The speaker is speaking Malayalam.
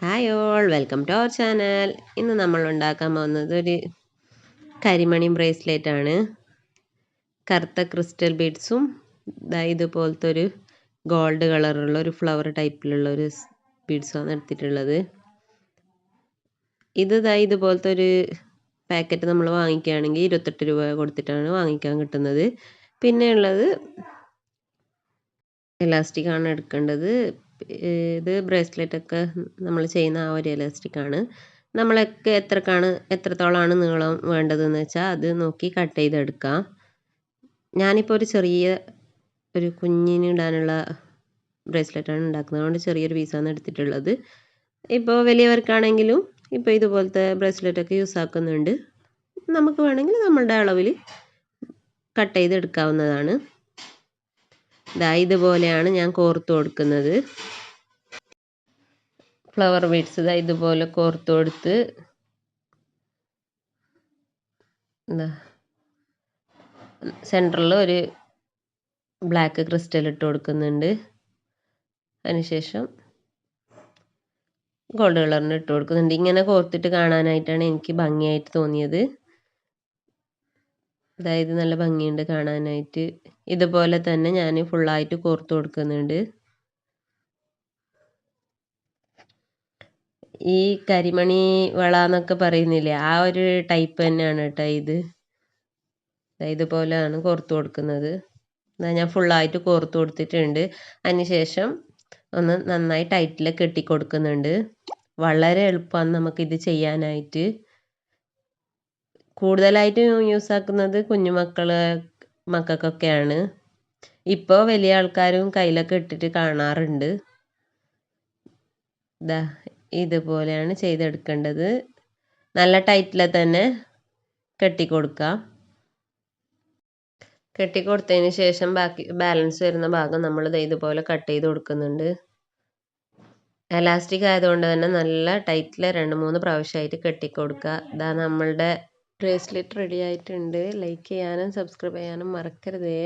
Hi all, welcome to our channel. ഇന്ന് നമ്മൾ ഉണ്ടാക്കാൻ പോകുന്നത് ഒരു കരിമണി ബ്രേസ്ലെറ്റ് ആണ്. കറുത്ത ക്രിസ്റ്റൽ ബീഡ്സും ഇതുപോലത്തെ ഒരു ഗോൾഡ് കളറുള്ള ഒരു ഫ്ലവർ ടൈപ്പിലുള്ള ഒരു ബീഡ്സുമാണ് എടുത്തിട്ടുള്ളത്. ഇതുപോലത്തെ ഒരു പാക്കറ്റ് നമ്മൾ വാങ്ങിക്കുകയാണെങ്കിൽ 28 രൂപ കൊടുത്തിട്ടാണ് വാങ്ങിക്കാൻ കിട്ടുന്നത്. പിന്നെ ഉള്ളത് ഇലാസ്റ്റിക് ആണ് എടുക്കേണ്ടത്. ഇത് ബ്രേസ്ലെറ്റൊക്കെ നമ്മൾ ചെയ്യുന്ന ആ ഒരു ഇലാസ്റ്റിക്കാണ്. നമ്മളൊക്കെ എത്രത്തോളമാണ് നീളം വേണ്ടതെന്ന് വെച്ചാൽ അത് നോക്കി കട്ട് ചെയ്തെടുക്കാം. ഞാനിപ്പോൾ ഒരു കുഞ്ഞിന് ഇടാനുള്ള ബ്രേസ്ലെറ്റാണ് ഉണ്ടാക്കുന്നത്. അതുകൊണ്ട് ചെറിയൊരു പീസാണ് എടുത്തിട്ടുള്ളത്. ഇപ്പോൾ വലിയവർക്കാണെങ്കിലും ഇപ്പോൾ ഇതുപോലത്തെ ബ്രേസ്ലെറ്റൊക്കെ യൂസ് ആക്കുന്നുണ്ട്. നമുക്ക് വേണമെങ്കിൽ നമ്മളുടെ അളവിൽ കട്ട് ചെയ്തെടുക്കാവുന്നതാണ്. ഇതുപോലെയാണ് ഞാൻ കോർത്ത് കൊടുക്കുന്നത്. ഫ്ലവർ ബീഡ്സ് ഇതുപോലെ കോർത്ത് കൊടുത്ത് സെൻറ്ററിൽ ഒരു ബ്ലാക്ക് ക്രിസ്റ്റൽ ഇട്ട് കൊടുക്കുന്നുണ്ട്. അതിനുശേഷം ഗോൾഡ് കളറിന് ഇട്ട് കൊടുക്കുന്നുണ്ട്. ഇങ്ങനെ കോർത്തിട്ട് കാണാനായിട്ടാണ് എനിക്ക് ഭംഗിയായിട്ട് തോന്നിയത്. അതായത് നല്ല ഭംഗിയുണ്ട് കാണാനായിട്ട്. ഇതുപോലെ തന്നെ ഞാൻ ഫുള്ളായിട്ട് കോർത്ത് കൊടുക്കുന്നുണ്ട്. ഈ കരിമണി വള എന്നൊക്കെ പറയുന്നില്ലേ, ആ ഒരു ടൈപ്പ് തന്നെയാണ് കേട്ടോ ഇത്. ഇതുപോലെയാണ് കോർത്ത് കൊടുക്കുന്നത്. ഞാൻ ഫുള്ളായിട്ട് കോർത്ത് കൊടുത്തിട്ടുണ്ട്. അതിനുശേഷം ഒന്ന് നന്നായി ടൈറ്റിൽ കെട്ടിക്കൊടുക്കുന്നുണ്ട്. വളരെ എളുപ്പമാണ് നമുക്കിത് ചെയ്യാനായിട്ട്. കൂടുതലായിട്ടും യൂസ് ആക്കുന്നത് മക്കൾക്കൊക്കെയാണ്. ഇപ്പോൾ വലിയ ആൾക്കാരും കയ്യിലൊക്കെ ഇട്ടിട്ട് കാണാറുണ്ട്. ഇതുപോലെയാണ് ചെയ്തെടുക്കേണ്ടത്. നല്ല ടൈറ്റിൽ തന്നെ കെട്ടിക്കൊടുക്കാം. കെട്ടിക്കൊടുത്തതിന് ശേഷം ബാലൻസ് വരുന്ന ഭാഗം നമ്മൾ ഇതുപോലെ കട്ട് ചെയ്ത് കൊടുക്കുന്നുണ്ട്. എലാസ്റ്റിക് ആയതുകൊണ്ട് തന്നെ നല്ല ടൈറ്റിൽ 2-3 പ്രാവശ്യമായിട്ട് കെട്ടിക്കൊടുക്കുക. നമ്മളുടെ ബ്രേസ്ലെറ്റ് റെഡി ആയിട്ടുണ്ട്. ലൈക്ക് ചെയ്യാനും സബ്സ്ക്രൈബ് ചെയ്യാനും മറക്കരുതേ.